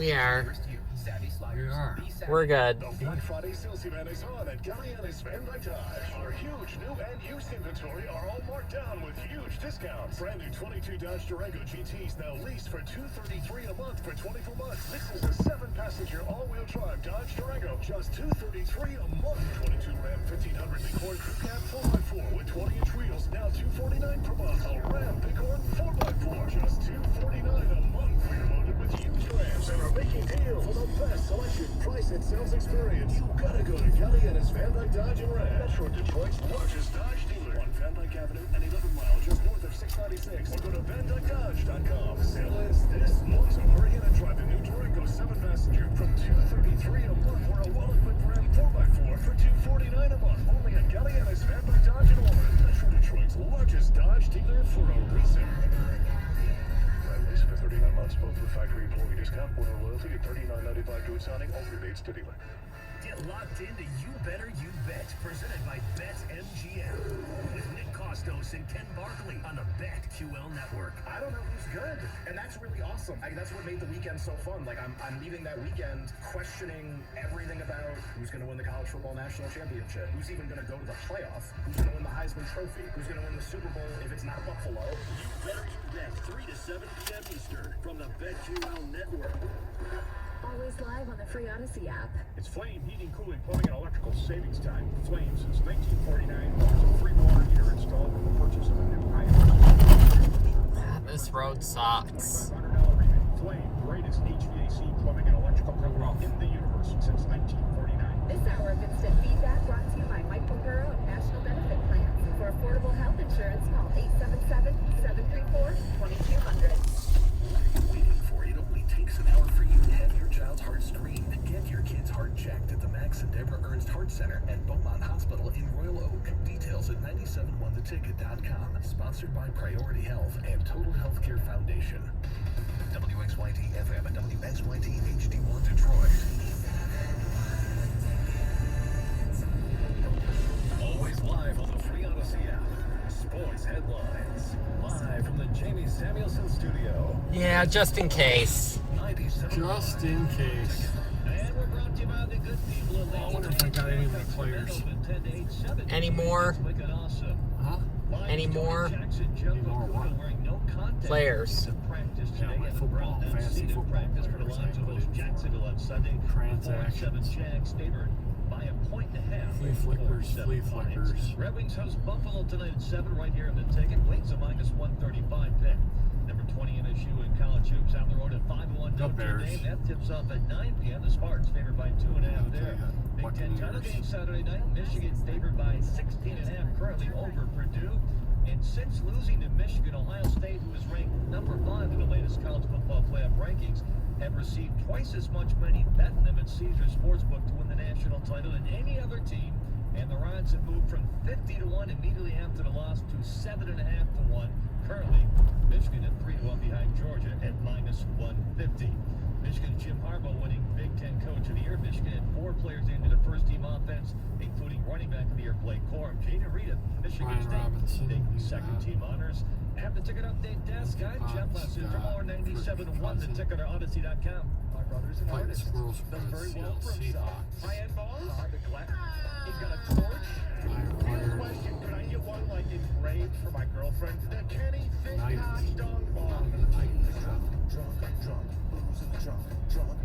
We are. We are. We're good. The Black Friday sales event is on at Galliana's Van Dyke Dodge. Our huge new and used inventory are all marked down with huge discounts. Brand new 22 Dodge Durango GTs now leased for $233 a month for 24 months. This is a 7-passenger all-wheel drive Dodge Durango, just $233 a month. 22 Ram 1500 Bighorn Crew Cab 4x4 with 20-inch wheels, now $249 per month. A Ram Bighorn 4x4, just $249 a month. We're loaded with used Rams and are making deals for the best selection, price, and sales experience. You gotta go to Galliana's Van Dyke Dodge and Ram, Metro Detroit's largest Dodge dealer on Van Dyke Avenue and 11 Mile, just north of 696. Or go to VanDykeDodge.com. Sale ends this month, so hurry in and drive the new Durango 7-passenger from $233 a month, or a well-equipped Ram 4x4 for $249 a month. Only at Galliana's Van Dyke Dodge and Ram, Metro Detroit's largest Dodge dealer for a reason. Lease for 39 months, both with factory employee discount, order loyalty at $39.95 to signing, all rebates to dealer. Get locked into You Better You Bet, presented by BetMGM, with Nick Costos and Ken Barkley on the BetQL network. I don't know who's good, and that's really awesome. I mean, that's what made the weekend so fun. Like, I'm leaving that weekend questioning everything about who's going to win the college football national championship, who's even going to go to the playoff, who's going to win the Heisman Trophy, who's going to win the Super Bowl if it's not Buffalo. You Better You Bet, 3 to 7 p.m. Eastern from the BetQL network. Always live on the free Odyssey app. It's Flame Heating, Cooling, Plumbing, and Electrical Savings Time. Flame since 1949. There's a free water heater installed with the purchase of a new high-end. This road sucks. $500 rebate. Flame, greatest HVAC, plumbing, and electrical company in the universe since 1949. This hour of instant feedback brought to you by Michael Burrow and National Benefit Plans. For affordable health insurance, call 877-734-2200. Waiting for it only takes an hour for you to have your child's heart screened. Get your kid's heart checked at the Max and Deborah Ernst Heart Center at Beaumont Hospital in Royal Oak. Details at 971theticket.com. Sponsored by Priority Health and Total Healthcare Foundation. WXYT FM and WXYT HD1 Detroit. Always live on the free Odyssey app. Sports headlines. Live from the Jamie Samuelson studio. Yeah, just in case. 97 Just in case. And we're brought to you by the good people of I wonder if I got any more players. Any more? Huh? Any more Any more what? players? Yeah, like football, fantasy football players. Transactions. Flea flickers. Red Wings host Buffalo tonight at 7 right here in the ticket. Wings a -135 pick. Number 20 NSU in college hoops on the road at 5-1 Go Notre Bears. Dame. That tips off at 9 p.m. The Spartans favored by 2.5 there. Big Ten title Buccaneers. game Saturday night. Michigan favored by 16.5 currently over Purdue. And since losing to Michigan, Ohio State, who is ranked number 5 in the latest college football playoff rankings, have received twice as much money betting them at Caesars Sportsbook to win the national title than any other team. And the odds have moved from 50-1 immediately after the loss to 7.5-1. Currently, Michigan at 3-1 behind Georgia at -150. Michigan's Jim Harbaugh winning Big Ten Coach of the Year. Michigan had 4 players into the first-team offense, including running back of the year Blake Corum. Jaden Reed of Michigan Brian State Robinson, taking second-team honors. At the ticket update desk, I'm Jeff Scott, Lesson from R97.1, the ticket or Odyssey.com. My brothers and Playing the artists. Squirrels Does for the very well for Seattle himself. Seahawks. High-end balls. He's got a torch. Real question, can I get one like engraved for my girlfriend? The Kenny Thick Nice. Hot Dong Ball. I'm gonna tighten this up. Drunk, booze in the trunk, drunk.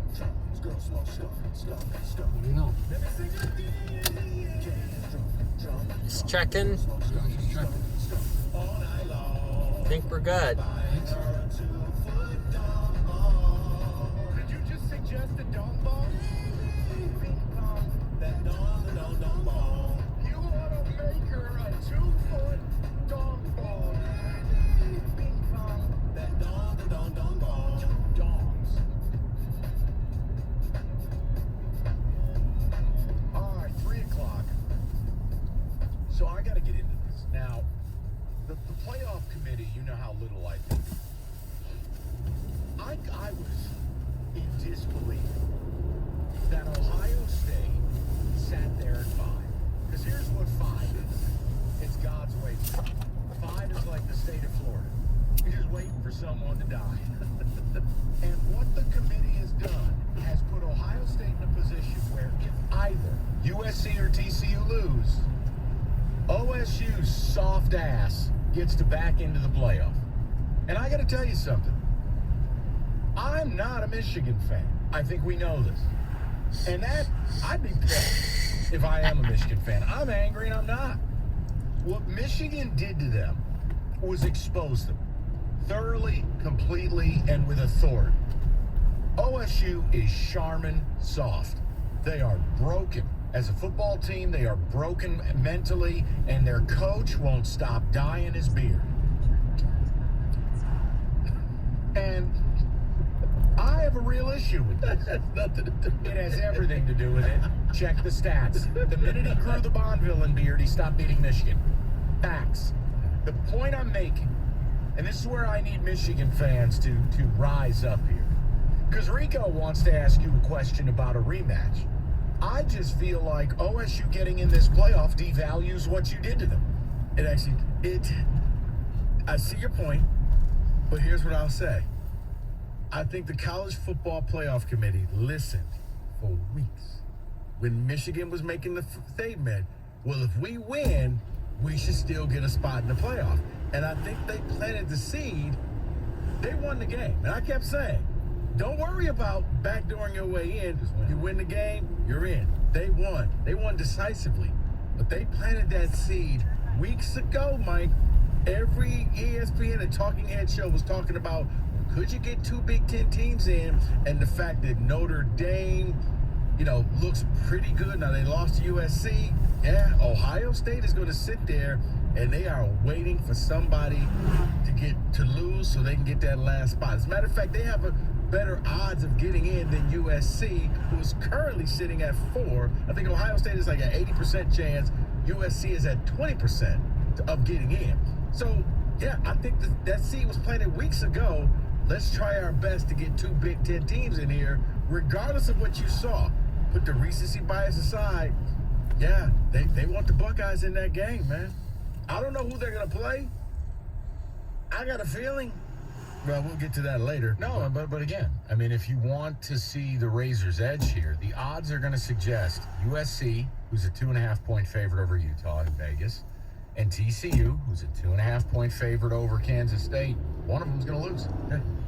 This girl smoke stuff. What do you know? Just checking. Just check. All night long. Think we're good. Did you just suggest a dong ball? That dong ball. You ought to make her a 2-foot dong ball. That dong ball. 2 dongs. All right, 3 o'clock. So I got to get into this. Now, the playoff committee, you know how little I think. I was in disbelief that Ohio State sat there at 5. Because here's what 5 is. It's God's way. 5 is like the state of Florida. You're just waiting for someone to die. And what the committee has done has put Ohio State in a position where if either USC or TCU lose, OSU's soft ass gets to back into the playoff. And I got to tell you something. I'm not a Michigan fan. I think we know this. And that, I'd be pissed if I am a Michigan fan. I'm angry and I'm not. What Michigan did to them was expose them thoroughly, completely, and with authority. OSU is Charmin soft. They are broken. As a football team, they are broken mentally, and their coach won't stop dyeing his beard. And I have a real issue with this. It has everything to do with it. Check the stats. The minute he grew the Bonneville beard, he stopped beating Michigan. Facts. The point I'm making, and this is where I need Michigan fans to rise up here. Because Rico wants to ask you a question about a rematch. I just feel like OSU getting in this playoff devalues what you did to them. I see your point, but here's what I'll say. I think the College Football Playoff Committee listened for weeks when Michigan was making the statement, well, if we win, we should still get a spot in the playoff. And I think they planted the seed. They won the game. And I kept saying, don't worry about backdooring your way in. You win the game, you're in. They won. They won decisively. But they planted that seed weeks ago, Mike. Every ESPN and Talking Head show was talking about, could you get two Big Ten teams in? And the fact that Notre Dame, looks pretty good. Now, they lost to USC. Yeah, Ohio State is going to sit there, and they are waiting for somebody to lose so they can get that last spot. As a matter of fact, they have a better odds of getting in than USC, who is currently sitting at 4. I think Ohio State is like an 80% chance. USC is at 20% of getting in. So, yeah, I think that seed was planted weeks ago. Let's try our best to get two Big Ten teams in here, regardless of what you saw. Put the recency bias aside. Yeah, they want the Buckeyes in that game, man. I don't know who they're going to play. I got a feeling. Well, we'll get to that later. No, but again, I mean, if you want to see the razor's edge here, the odds are going to suggest USC, who's a 2.5-point favorite over Utah in Vegas, and TCU, who's a 2.5-point favorite over Kansas State. One of them's going to lose.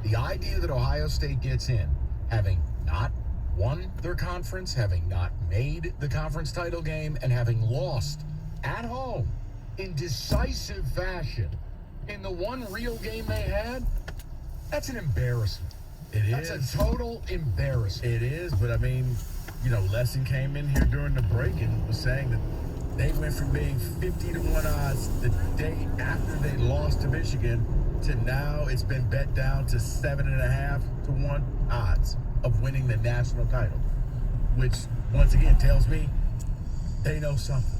The idea that Ohio State gets in, having not won their conference, having not made the conference title game, and having lost at home in decisive fashion in the one real game they had, that's an embarrassment. That's a total embarrassment. It is, but I mean, Lesson came in here during the break and was saying that they went from being 50-1 odds the day after they lost to Michigan to now it's been bet down to 7.5-1 odds of winning the national title, which once again tells me they know something.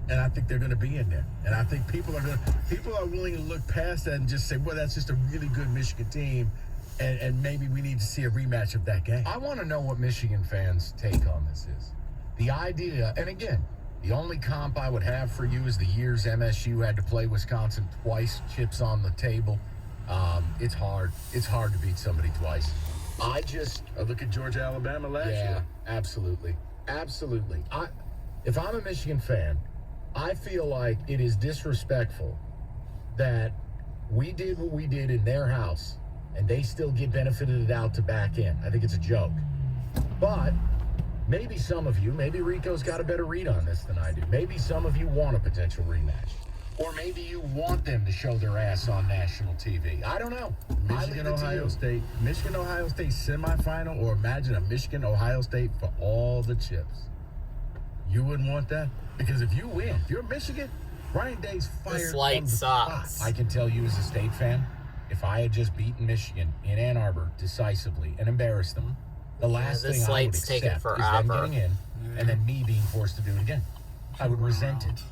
And I think they're going to be in there. And I think people are willing to look past that and just say, well, that's just a really good Michigan team, and maybe we need to see a rematch of that game. I want to know what Michigan fans' take on this is. The idea, and again, the only comp I would have for you is the years MSU had to play Wisconsin twice, chips on the table. It's hard. It's hard to beat somebody twice. I look at Georgia, Alabama last year. Yeah, absolutely. Absolutely. If I'm a Michigan fan, I feel like it is disrespectful that we did what we did in their house and they still get benefited out to back in. I think it's a joke. But maybe some of you, maybe Rico's got a better read on this than I do. Maybe some of you want a potential rematch. Or maybe you want them to show their ass on national TV. I don't know. Michigan-Ohio State semifinal, or imagine a Michigan-Ohio State for all the chips. You wouldn't want that? Because if you win, if you're Michigan, Ryan Day's fired This light on the spot. sucks. I can tell you as a State fan, if I had just beaten Michigan in Ann Arbor decisively and embarrassed them, the last this thing I would slate's taking accept is them forever. getting in and then me being forced to do it again. I would resent it.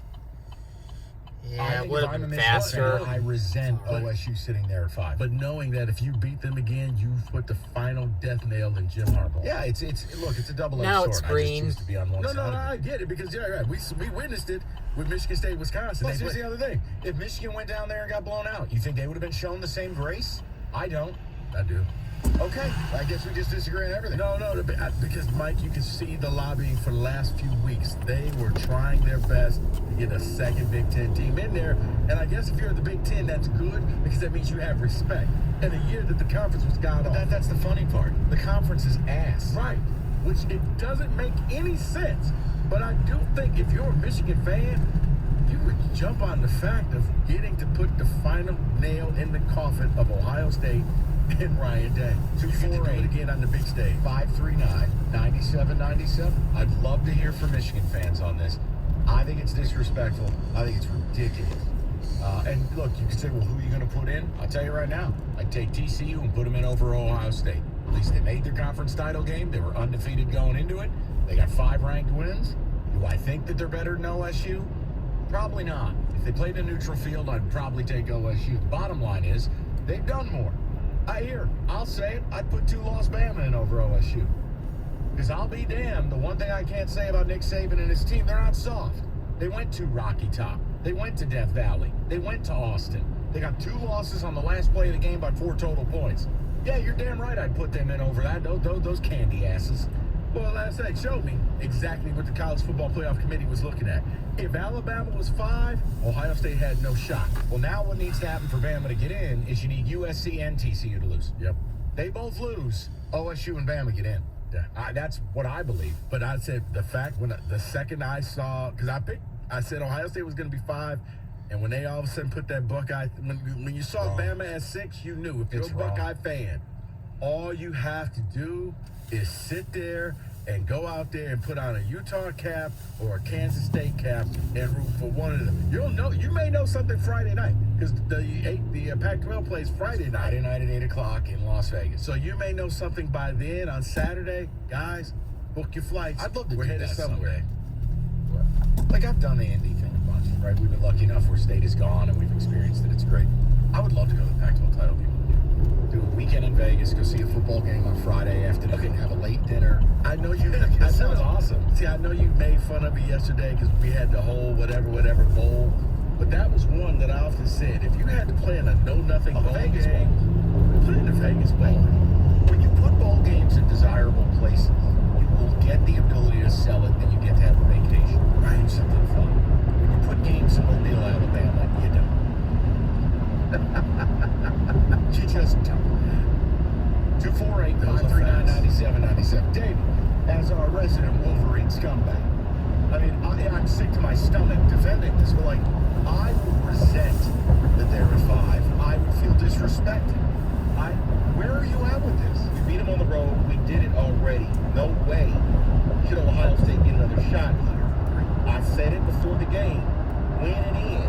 Yeah, it think would if have I'm a been Michigan faster. fan, I resent OSU sitting there at 5. But knowing that if you beat them again, you've put the final death nail in Jim Harbaugh. Yeah, it's look, it's a double-edged Now sword. it's I green. just choose to be on one No, side. I get it because yeah, right. We witnessed it with Michigan State, Wisconsin. Plus, They here's played- the other thing. If Michigan went down there and got blown out, you think they would have been shown the same grace? I don't. I do. Okay, I guess we just disagree on everything. No, because Mike, you can see the lobbying for the last few weeks. They were trying their best to get a second Big Ten team in there, and I guess if you're the Big Ten, that's good because that means you have respect. And a year that the conference was god But awful. that's the funny part. The conference is ass. Right, which it doesn't make any sense. But I do think if you're a Michigan fan, you would jump on the fact of getting to put the final nail in the coffin of Ohio State and Ryan Day. So you get to do it again on the big stage. 539-9797. I'd love to hear from Michigan fans on this. I think it's disrespectful. I think it's ridiculous. And look, you can say, well, who are you going to put in? I'll tell you right now. I'd take TCU and put them in over Ohio State. At least they made their conference title game. They were undefeated going into it. They got 5 ranked wins. Do I think that they're better than OSU? Probably not. If they played a neutral field, I'd probably take OSU. The bottom line is, they've done more. I'll say it. I'd put 2-loss Bama in over OSU. Because I'll be damned, the one thing I can't say about Nick Saban and his team, they're not soft. They went to Rocky Top. They went to Death Valley. They went to Austin. They got 2 losses on the last play of the game by 4 total points. Yeah, you're damn right I'd put them in over that. Those candy asses. Well, last night showed me exactly what the College Football Playoff Committee was looking at. If Alabama was 5, Ohio State had no shot. Well, now what needs to happen for Bama to get in is you need USC and TCU to lose. Yep. They both lose. OSU and Bama get in. Yeah. That's what I believe. But I said the fact the second I saw, because I said Ohio State was going to be 5, and when they all of a sudden put that Buckeye, when you saw Wrong. Bama at 6, you knew if you're It's a wrong. Buckeye fan, all you have to do is sit there and go out there and put on a Utah cap or a Kansas State cap and root for one of them. You may know something Friday night because the Pac-12 plays Friday night. Friday night at 8 o'clock in Las Vegas. So you may know something by then on Saturday. Guys, book your flights. I'd love to We're do headed that somewhere. Like, I've done the Indy thing a bunch, right? We've been lucky enough where state is gone and we've experienced it. It's great. I would love to go to the Pac-12 title game. Do a weekend in Vegas, go see a football game on Friday afternoon, have a late dinner. I know you. That sounds awesome. See, I know you made fun of me yesterday because we had the whole whatever bowl, but that was one that I often said if you had to play in a know-nothing bowl Vegas game, play in the Vegas bowl. When you put bowl games in desirable places, you will get the ability to sell it and you get to have a vacation. Right. Do something fun. When you put games in Mobile, Alabama, you don't. You just don't. 248-539-9797. David, as our resident Wolverine scumbag, I mean, I'm sick to my stomach defending this, but like, I would resent that they're at 5. I would feel disrespected. Where are you at with this? We beat them on the road. We did it already. No way should Ohio State get another shot here. I said it before the game. Win and in.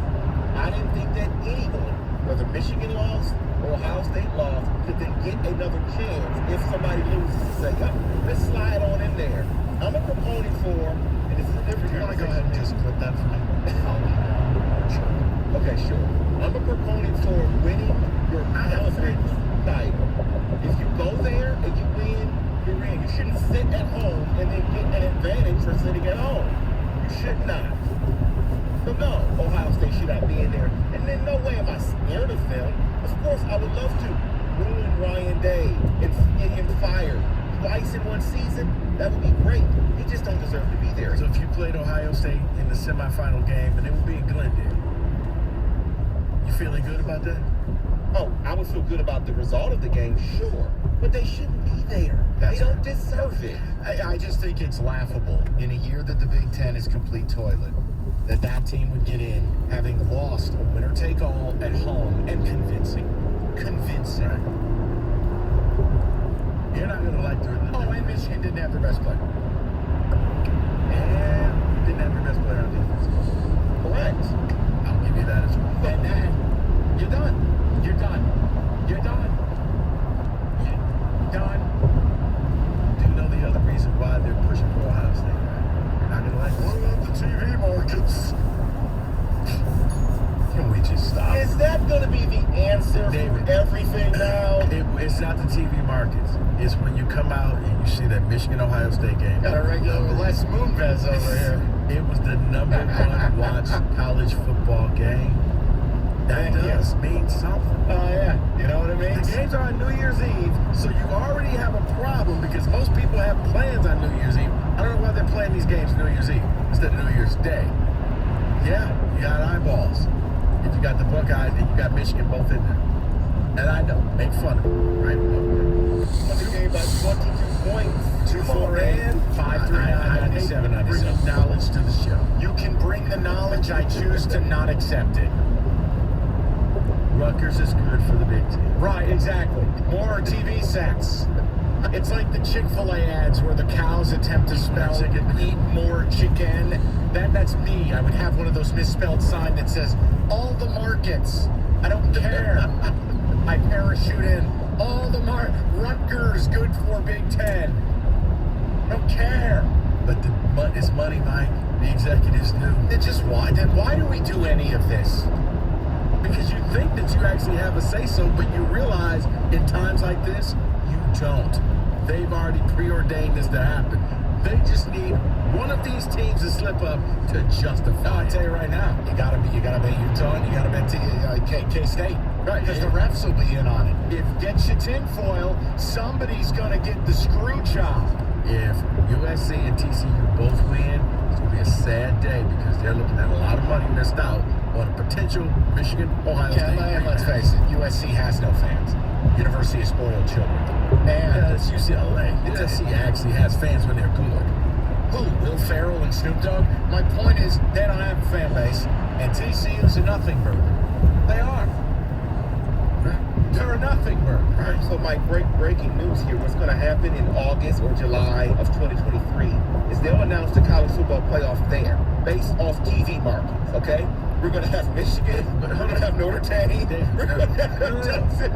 I didn't think that anyone, whether Michigan lost or Ohio State lost, could then get another chance if somebody loses to say, oh, let's slide on in there. I'm a proponent for, and this is a different You want to go ahead and just clip that for me? Okay, sure. I'm a proponent for winning your conference title. If you go there and you win, you're in. You shouldn't sit at home and then get an advantage for sitting at home. You should not. So no, Ohio State should not be in there. And then no way am I scared of them. Of course, I would love to ruin Ryan Day and get him fired twice in one season. That would be great. He just don't deserve to be there. So if you played Ohio State in the semifinal game and it would be in Glendale, you feeling good about that? Oh, I would feel good about the result of the game, sure. But they shouldn't be there. They don't deserve it. I just think it's laughable in a year that the Big Ten is complete toilet, that team would get in having lost a winner-take-all at home and convincing. You're not going to like the... Oh, and Michigan didn't have their best player. And didn't have your best player on defense. Correct. I'll give you that as well. And then, you're done. You're done. You're done. Done. Do you know the other reason why they're pushing for Ohio State, right? You're not going to like this. What about the TV markets? sponsor David, for everything now. It's not the TV markets. It's when you come out and you see that Michigan-Ohio State game. Got a regular Les Moonves over here. It was the number one watched college football game. That Thank you. does mean something. Oh, yeah. You know what I mean? The games are on New Year's Eve, so you already have a problem because most people have plans on New Year's Eve. I don't know why they're playing these games New Year's Eve instead of New Year's Day. Yeah, you got eyeballs. If you got the Buckeyes and you got Michigan both in there. And I know, make fun of it, right? Won the game by 22 points. 248, 539, 97, 97. Bring knowledge to the show. You can bring the knowledge. I choose to not accept it. Rutgers is good for the Big Ten. Right, exactly. More TV sets. It's like the Chick-fil-A ads where the cows attempt to spell eat more chicken. That's me. I would have one of those misspelled signs that says, all the markets. I don't care. I parachute in. All the Rutgers, good for Big Ten. Don't care. But it's money, Mike. The executives knew. It's just why? Then why do we do any of this? Because you think that you actually have a say-so, but you realize in times like this, you don't. They've already preordained this to happen. They just need one of these teams to slip up to justify. I'll tell you right now, you gotta bet Utah and you gotta bet K-State. Right, because the refs will be in on it. If get your tinfoil, somebody's gonna get the screw job. If USC and TCU both win, it's gonna be a sad day because they're looking at a lot of money missed out on a potential Michigan-Ohio State. And let's face it, USC has no fans. University of spoiled children. And it's UCLA. USC actually has fans when they're good. Who? Will Ferrell and Snoop Dogg? My point is, they don't have a fan base, and TCU's a nothing burger. They are. They're a nothing burger. Right. So, Mike, breaking news here. What's going to happen in August or July of 2023 is they'll announce the college football playoff there based off TV markets, okay? We're going to have Michigan. We're going to have Notre Dame. We're going to have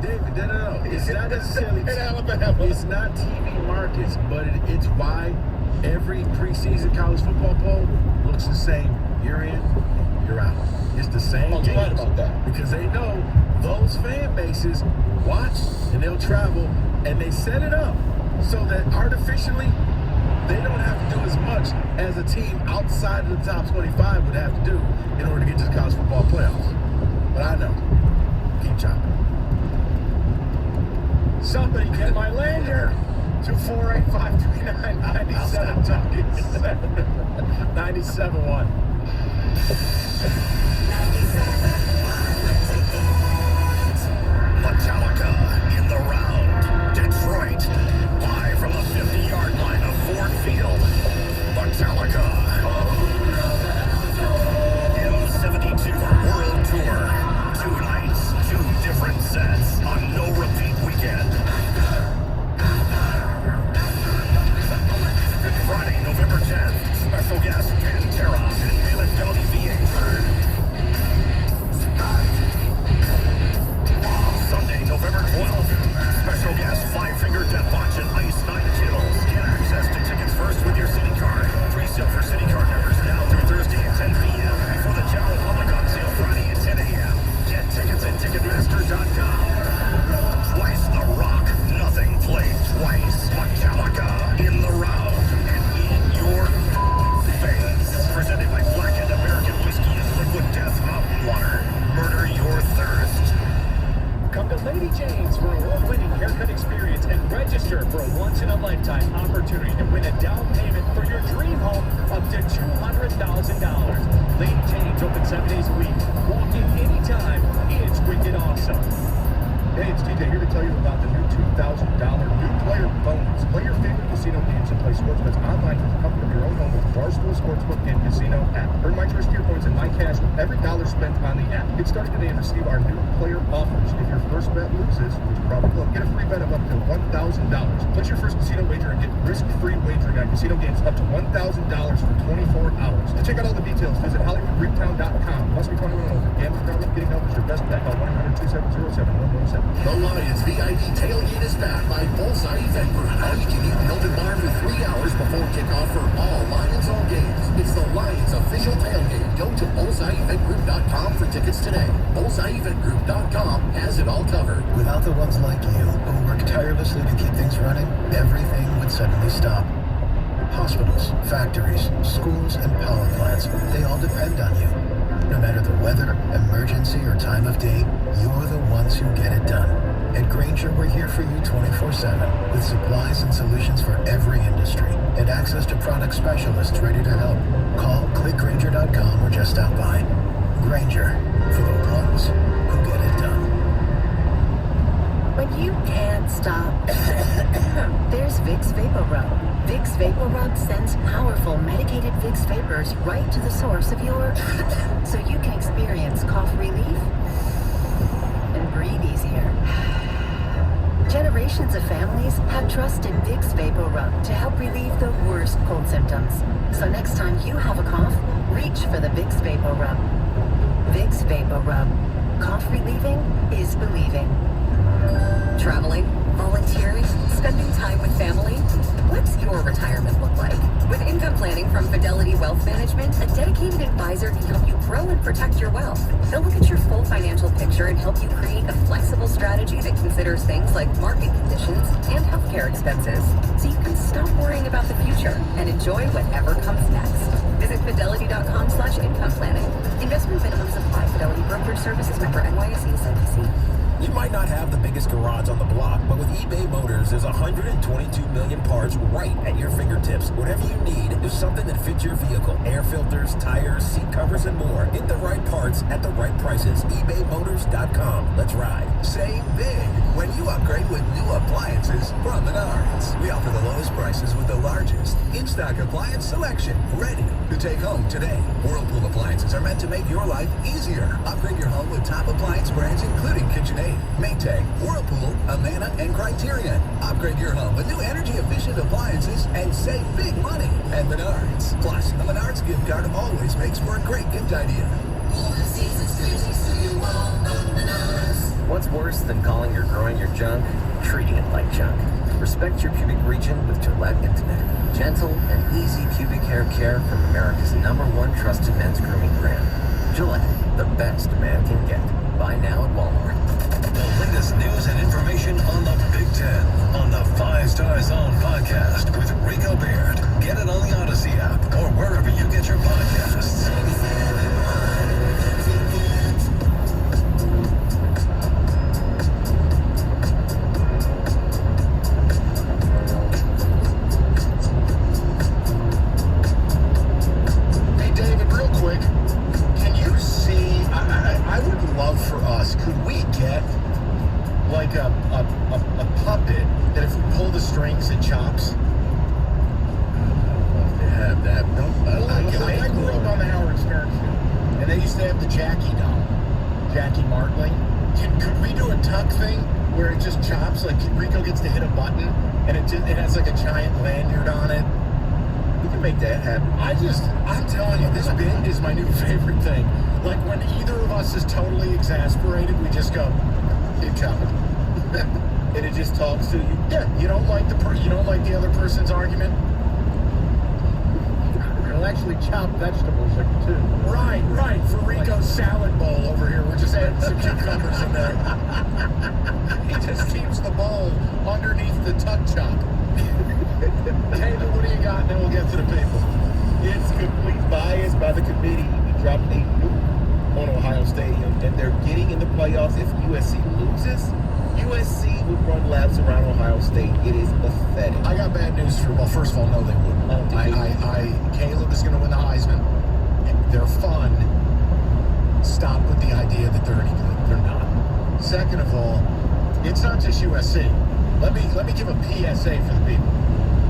David, no. It's not necessarily in Alabama. It's not TV markets, but it's why every preseason college football poll looks the same. You're in, you're out. It's the same. Oh, you're right about that. Because they know those fan bases watch and they'll travel and they set it up so that artificially they don't have to do as much as a team outside of the top 25 would have to do in order to get to the college football playoffs. But I know. Keep chopping. Somebody get my lanyard. 248-539-97-97-1. Metallica in the round. Detroit, live from the 50-yard line of Ford Field. Metallica. M72 World Tour. 2 nights, 2 different sets on no repeat weekend. Friday, November 10th. Special guest Pantera and Philadelphia VA. Sunday, November 12th. Special guest Five Finger Death Punch and Ice Nine Kills. Get access to tickets first with your City Card. Pre-sale for City Card members now through Thursday at 10 p.m. Before the general public on sale Friday at 10 a.m. Get tickets at Ticketmaster.com. Twice the Rock. Nothing played twice. Metallica in the round and in your face. Presented by Blackened American Whiskey and Liquid Death Mountain Water. Murder your thirst. Come to Lady Jane's for award-winning haircut experience and register for a once-in-a-lifetime opportunity to win a down payment for your dream home up to $200,000. Lady Jane's open 7 days a week. Walk in anytime. It's wicked awesome. Hey, it's TJ here to tell you about the new $2,000 new player bonus. Play your favorite casino games and play sports bets online from the comfort of your own home with the Barstool Sportsbook and Casino app. Earn My Trust tier points and My Cash with every dollar spent on the app. Get started today and receive our new player offers. If your first bet loses, which you probably will, get a free bet of up to $1,000. Place your first casino wager and get risk-free wagering on casino games up to $1,000 for 24 hours. To check out all the details, visit HollywoodGreektown.com. Must be 21 and older. Gambling problem? Getting help is your best bet. Call 1-800-270-7117. The Lions VIP tailgate is back by Bullseye Event Group. All you can eat an open bar for 3 hours before kickoff for all Lions home games. It's the Lions official tailgate. Go to bullseyeeventgroup.com for tickets today. Bullseyeeventgroup.com has it all covered. Without the ones like you who work tirelessly to keep things running, everything would suddenly stop. Hospitals, factories, schools, and power plants, they all depend on you. No matter the weather, emergency, or time of day, you're the ones who get it done. At Grainger, we're here for you 24/7 with supplies and solutions for every industry and access to product specialists ready to help. Call, click Grainger.com or just stop by. Grainger, for the ones who get it done. When you can't stop, there's Vicks VapoRub. Vicks VapoRub sends powerful medicated Vicks vapors right to the source of your... so you can experience cough relief and breathe easier. Generations of families have trusted Vicks VapoRub to help relieve the worst cold symptoms. So next time you have a cough, reach for the Vicks VapoRub. Vicks VapoRub. Cough relieving is believing. Traveling, volunteering, spending time with family. What's your retirement look like? With income planning from Fidelity Wealth Management, a dedicated advisor can help you grow and protect your wealth. They'll look at your full financial picture and help you create a flexible strategy that considers things like market conditions and healthcare expenses, so you can stop worrying about the future and enjoy whatever comes next. Visit fidelity.com/income planning. Investment minimums apply. Fidelity Brokerage Services, member NYSE, SIPC. You might not have the biggest garage on the block, but with eBay Motors, there's 122 million parts right at your fingertips. Whatever you need, there's something that fits your vehicle. Air filters, tires, seat covers, and more. Get the right parts at the right prices. ebaymotors.com. Let's ride. Save big when you upgrade with new appliances from Menards. We offer the lowest prices with the largest in-stock appliance selection, ready to take home today. Whirlpool appliances are meant to make your life easier. Upgrade your home with top appliance brands including KitchenAid, Maytag, Whirlpool, Amana, and Criterion. Upgrade your home with new energy-efficient appliances and save big money at Menards. Plus, the Menards gift card always makes for a great gift idea. What's worse than calling or growing your junk? Treating it like junk. Respect your pubic region with Gillette Intimate. Gentle and easy pubic hair care from America's #1 trusted men's grooming brand. Gillette, the best a man can get. Buy now at Walmart. The latest news and information on the Big Ten on the 5 Star Zone podcast with Rico Beard. Get it on the Odyssey app or wherever you get your podcasts. Hey, David, real quick, can you see, I would love for us, could we get like a puppet that if we pull the strings it chops? They have that. No, I grew up on the Howard Stern show, and they used to have the Jackie doll, Jackie Martling. Could we do a tuck thing where it just chops, like Rico gets to hit a button, and it has like a giant lanyard on it? We can make that happen. I'm telling you, this bit is my new favorite thing. Like when either of us is totally exasperated, we just go, keep chopping. And it just talks to you. Yeah, you don't like the other person's argument? It'll actually chop vegetables too. Right. For Rico's salad bowl over here, we're just adding some cucumbers in there. He just keeps the bowl underneath the tuck chop. David, what do you got? And then we'll get to the people. It's complete bias by the committee. We dropped a nuke on Ohio State, and they're getting in the playoffs. If USC loses, USC would run laps around Ohio State. It is pathetic. I got bad news for you. Well, first of all, no, they wouldn't. Caleb is going to win the Heisman. They're fun. Stop with the idea that they're any good. They're not. Second of all, it's not just USC. Let me give a PSA for the people.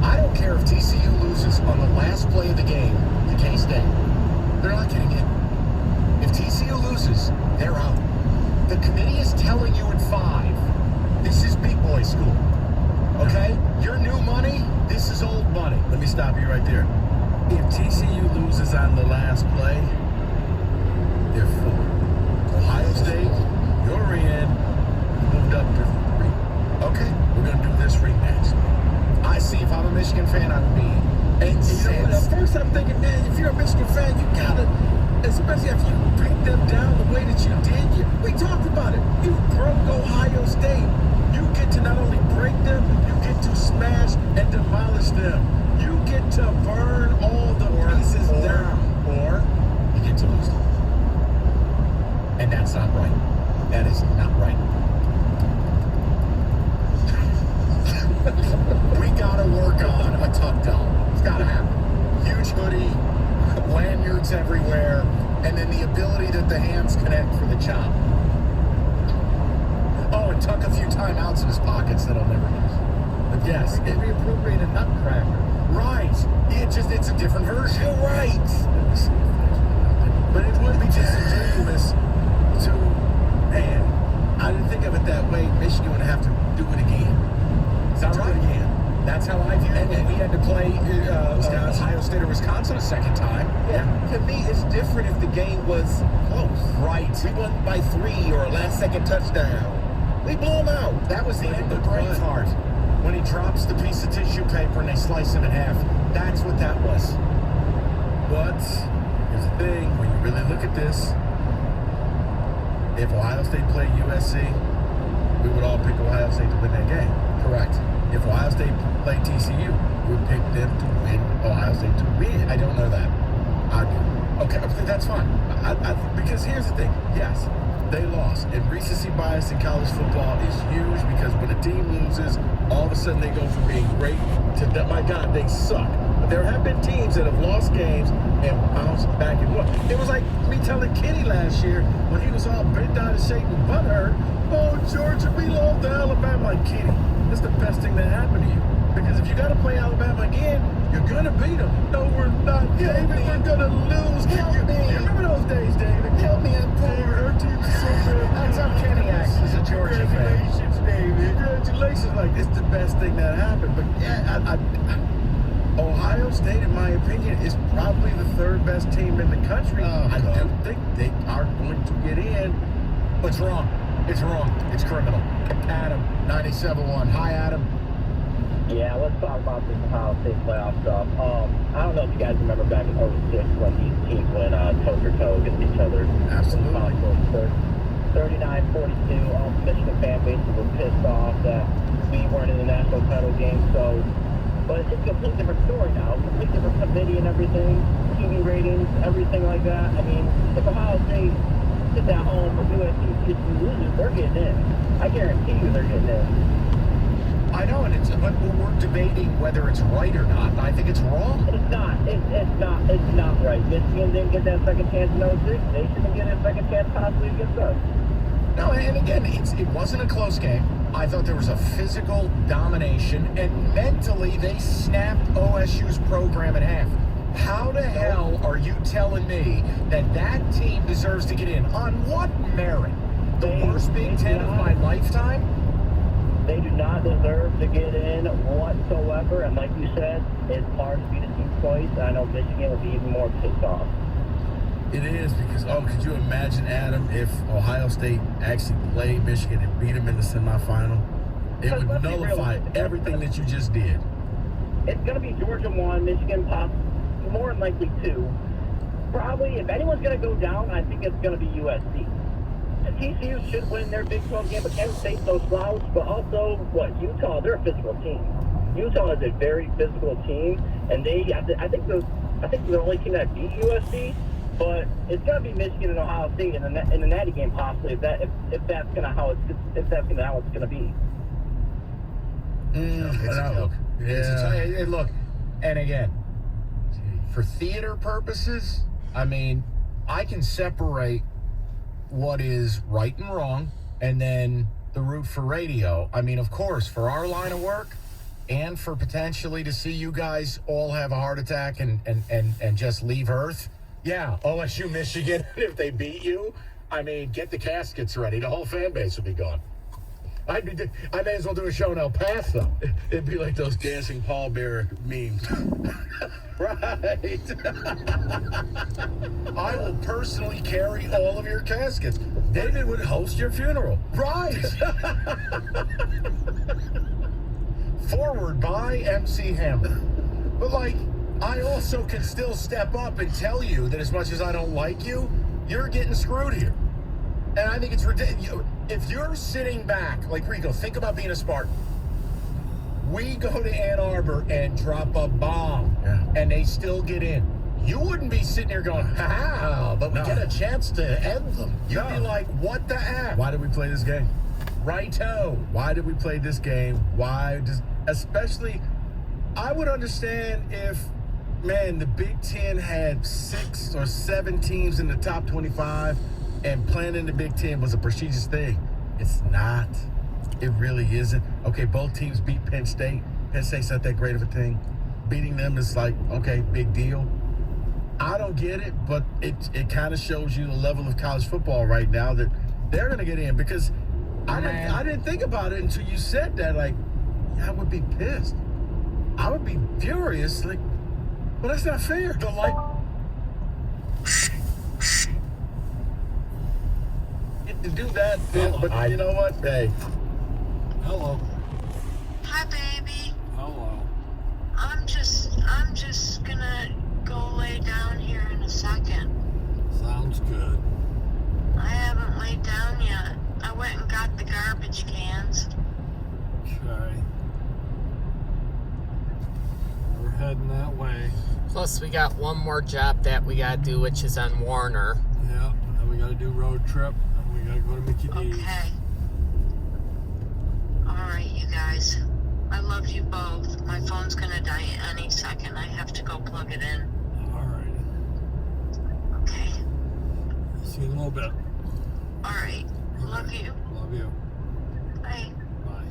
I don't care if TCU loses on the last play of the game to K-State. They're not getting in. If TCU loses, they're out. The committee is telling you in 5. This is big boy school. Okay? Your new money, this is old money. Let me stop you right there. If TCU loses on the last play, they're 4. Ohio State That is not right. We gotta work on a tuck doll. It's gotta happen. Huge hoodie, lanyards everywhere, and then the ability that the hands connect for the chop. Oh, and tuck a few timeouts in his pockets that I'll never use. But yes, It'd be appropriate a nutcracker. right. It's a different version. You're right. But it would be disingenuous to, man, I didn't think of it that way. Michigan would have to do it again. Is that right? Again. That's how I view it. And we had to play Ohio State or Wisconsin a second time. Yeah, to me, it's different if the game was close. Right. We won by 3 or a last-second touchdown. We blew them out. That was the end of Braveheart. When he drops the piece of tissue paper and they slice him in half. That's what that was. But here's the thing: when you really look at this, if Ohio State played USC, we would all pick Ohio State to win that game. Correct. If Ohio State played TCU, we would pick them to win. Ohio State to win. I don't know that. I do. Okay, that's fine. Because here's the thing. Yes, they lost. And recency bias in college football is huge because when a team loses, all of a sudden they go from being great to, my God, they suck. But there have been teams that have lost games and bounced back and won. It was like me telling Kenny last year when he was all bent out of shape and butthurt, oh, Georgia, we lost to Alabama. Like, Kenny, that's the best thing that happened to you. Because if you got to play Alabama again, you're going to beat them. No, we're not, David. We're going to lose. You remember those days, David? Help me, I'm poor. Our team is so bad. That's how Kenny acts as a Georgia fan. Congratulations, David. Congratulations. Like, it's the best thing that happened. But, yeah, Ohio State, in my opinion, is probably the third best team in the country. I don't think they are going to get in. What's wrong? It's wrong. It's criminal. Adam, 97.1. Hi, Adam. Yeah, let's talk about this Ohio State playoff stuff. I don't know if you guys remember back in 06 when these teams went toe-to-toe against each other. Absolutely. 39-42. All the Michigan fan bases were pissed off that we weren't in the national title game. So, but it's a completely different story now. Completely different committee and everything, TV ratings, everything like that. I mean, if Ohio State sits at home with USC loses, they're getting in. I guarantee you they're getting in. I know, but we're debating whether it's right or not. I think it's wrong. It's not. It's not right. Michigan didn't get that second chance in 06. They shouldn't get a second chance possibly against us. No, and again, it wasn't a close game. I thought there was a physical domination, and mentally they snapped OSU's program in half. How the hell are you telling me that team deserves to get in? On what merit? The worst Big Ten of my lifetime? They do not deserve to get in whatsoever, and like you said, it's hard to beat a team twice. I know Michigan will be even more pissed off. It is because, could you imagine, Adam, if Ohio State actually played Michigan and beat them in the semifinal? It would nullify everything that you just did. It's going to be Georgia 1, Michigan more than likely 2. Probably, if anyone's going to go down, I think it's going to be USC. TCU should win their Big 12 game, but Kansas State's no slouch. But also, Utah, they're a physical team. Utah is a very physical team, and I think they're the only team that beat USC. But it's going to be Michigan and Ohio State in the Natty game, possibly. If that's going to how it's going to be. It's a joke. Yeah. Look, and again, for theater purposes, I mean, I can separate what is right and wrong, and then the root for radio. I mean, of course, for our line of work, and for potentially to see you guys all have a heart attack and just leave Earth. Yeah, OSU, Michigan, if they beat you, I mean, get the caskets ready. The whole fan base would be gone. I may as well do a show in El Paso. It'd be like those dancing pallbearer memes. Right. I will personally carry all of your caskets. David would host your funeral. Right. Forward by MC Hammer. But, I also can still step up and tell you that as much as I don't like you, you're getting screwed here. And I think it's ridiculous. If you're sitting back, like Rico, think about being a Spartan. We go to Ann Arbor and drop a bomb, and they still get in. you wouldn't be sitting here going, "How?" But we No. get a chance to end them. You'd No. be like, "What the heck?" Why did we play this game? Righto. Why did we play this game? Especially, I would understand if, man, the Big Ten had 6 or 7 teams in the top 25 and playing in the Big Ten was a prestigious thing. It's not. It really isn't. Okay, both teams beat Penn State. Penn State's not that great of a thing. Beating them is like, okay, big deal. I don't get it, but it kind of shows you the level of college football right now that they're going to get in because I didn't think about it until you said that. Like, I would be pissed. I would be furious. Like, well, that's not fair. The light. To do that, but you know what? Hey. Hello. Hi, baby. Hello. I'm just gonna go lay down here in a second. Sounds good. I haven't laid down yet. I went and got the garbage cans. Okay. We're heading that way. Plus, we got one more job that we gotta do, which is on Warner. Yeah, and then we gotta do road trip, and we gotta go to Mickey D's. Okay. Alright, you guys. I love you both. My phone's gonna die any second. I have to go plug it in. Alright. Okay. See you in a little bit. Alright. Love you. Love you. Bye. Bye.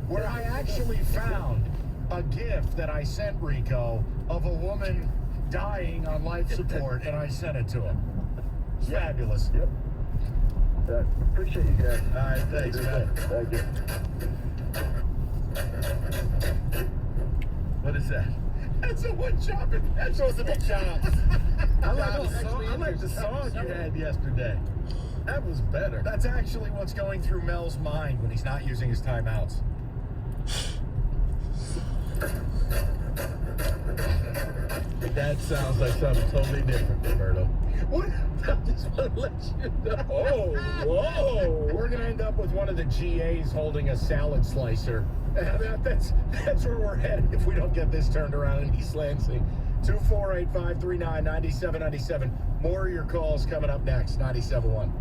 Where I actually found a gift that I sent Rico of a woman dying on life support, and I sent it to him. It's fabulous. Yep. Appreciate you guys. All right, thanks, man. Thank you. What is that? That's a wood chopping. That's supposed to be chopped. I like the song you had yesterday. That was better. That's actually what's going through Mel's mind when he's not using his timeouts. That sounds like something totally different, Roberto. What? I just want to let you know. Oh, whoa! We're gonna end up with one of the GAs holding a salad slicer. That's where we're headed if we don't get this turned around in East Lansing. 248-539-9797. More of your calls coming up next. 97.1.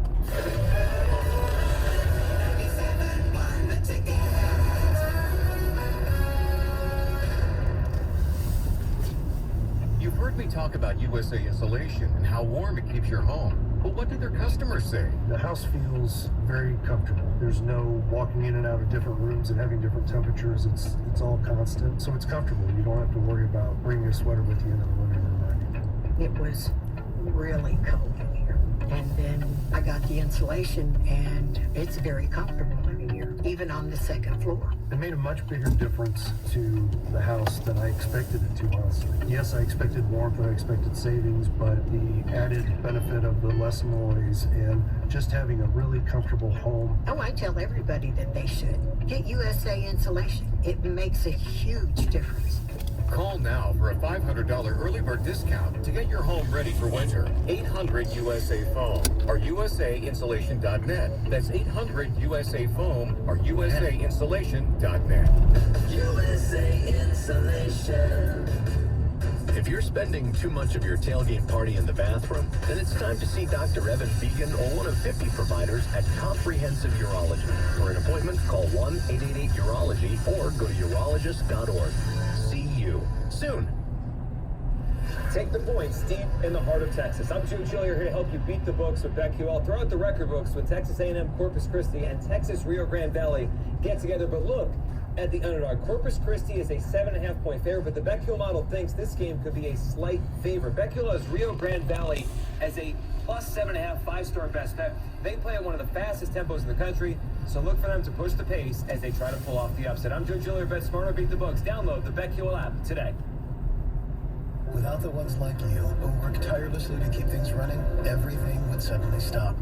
You've heard me talk about USA Insulation and how warm it keeps your home. But what do their customers say? The house feels very comfortable. There's no walking in and out of different rooms and having different temperatures. It's all constant, so it's comfortable. You don't have to worry about bringing a sweater with you into the living room or anything. It was really cold in here. And then I got the insulation, and it's very comfortable in here, even on the second floor. It made a much bigger difference to the house than I expected it to, honestly. Yes, I expected warmth, I expected savings, but the added benefit of the less noise and just having a really comfortable home. Oh, I tell everybody that they should. Get USA Insulation. It makes a huge difference. Call now for a $500 early bird discount to get your home ready for winter. 800-USA-FOAM or USAinsulation.net. That's 800-USA-FOAM or USAinsulation.net. USA Insulation. If you're spending too much of your tailgate party in the bathroom, then it's time to see Dr. Evan Began or one of 50 providers at Comprehensive Urology. For an appointment, call 1-888-UROLOGY or go to urologist.org. See you soon. Take the points deep in the heart of Texas. I'm Joe Chillier here to help you beat the books with BetQL. Throw out the record books when Texas A&M, Corpus Christi, and Texas Rio Grande Valley get together. But look at the underdog. Corpus Christi is a 7.5-point favorite, but the BetQL model thinks this game could be a slight favorite. BetQL has Rio Grande Valley as a plus 7.5, 5-star best bet. They play at one of the fastest tempos in the country, so look for them to push the pace as they try to pull off the upset. I'm Joe Chillier, Bet Smarter, beat the books. Download the BetQL app today. Without the ones like you, who work tirelessly to keep things running, everything would suddenly stop.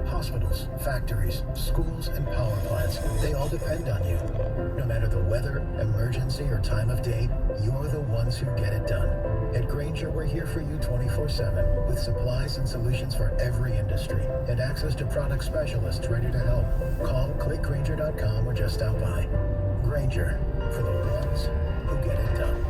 Hospitals, factories, schools, and power plants, they all depend on you. No matter the weather, emergency, or time of day, you're the ones who get it done. At Grainger, we're here for you 24/7 with supplies and solutions for every industry and access to product specialists ready to help. Call, click Grainger.com, or just stop by. Grainger, for the ones who get it done.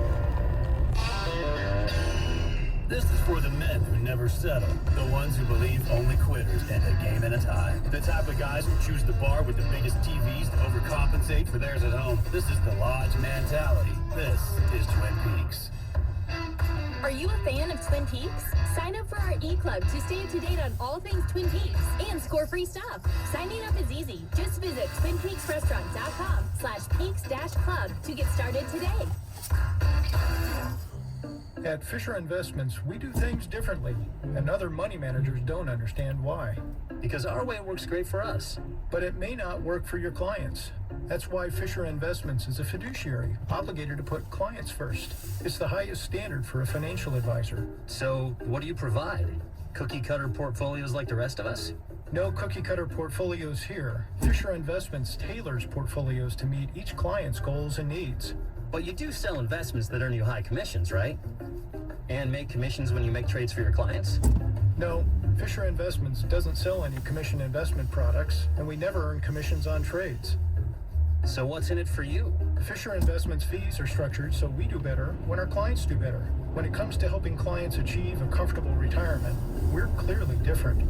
This is for the men who never settle. The ones who believe only quitters end a game in a tie. The type of guys who choose the bar with the biggest TVs to overcompensate for theirs at home. This is the Lodge mentality. This is Twin Peaks. Are you a fan of Twin Peaks? Sign up for our e-club to stay up to date on all things Twin Peaks and score free stuff. Signing up is easy. Just visit twinpeaksrestaurant.com/peaks-club to get started today. At Fisher Investments, we do things differently, and other money managers don't understand why. Because our way works great for us. But it may not work for your clients. That's why Fisher Investments is a fiduciary, obligated to put clients first. It's the highest standard for a financial advisor. So, what do you provide? Cookie-cutter portfolios like the rest of us? No cookie-cutter portfolios here. Fisher Investments tailors portfolios to meet each client's goals and needs. But you do sell investments that earn you high commissions, right? And make commissions when you make trades for your clients? No, Fisher Investments doesn't sell any commission investment products, and we never earn commissions on trades. So what's in it for you? Fisher Investments fees are structured so we do better when our clients do better. When it comes to helping clients achieve a comfortable retirement, we're clearly different.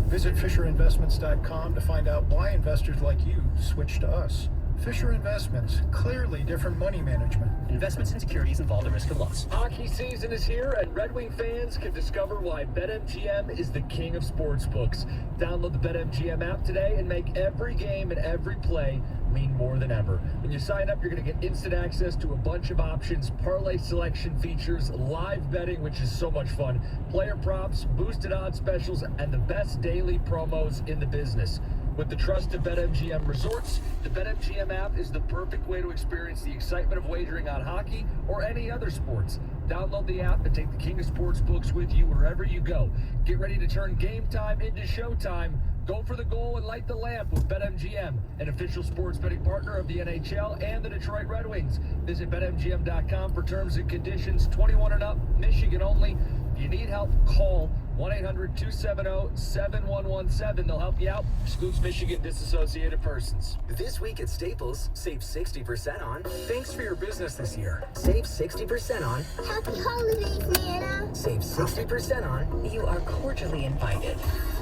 Visit FisherInvestments.com to find out why investors like you switch to us. Fisher Investments, clearly different money management. Investments in securities involve the risk of loss. Hockey season is here, and Red Wing fans can discover why BetMGM is the king of sportsbooks. Download the BetMGM app today and make every game and every play mean more than ever. When you sign up, you're going to get instant access to a bunch of options, parlay selection features, live betting, which is so much fun, player props, boosted odds specials, and the best daily promos in the business. With the trust of BetMGM Resorts, the BetMGM app is the perfect way to experience the excitement of wagering on hockey or any other sports. Download the app and take the king of sportsbooks with you wherever you go. Get ready to turn game time into showtime. Go for the goal and light the lamp with BetMGM, an official sports betting partner of the NHL and the Detroit Red Wings. Visit BetMGM.com for terms and conditions. 21 and up, Michigan only. If you need help, call 1-800-270-7117. They'll help you out. Excludes Michigan disassociated persons. This week at Staples, save 60% on. Thanks for your business this year. Save 60% on. Happy holidays, Nana. Save 60% on. You are cordially invited.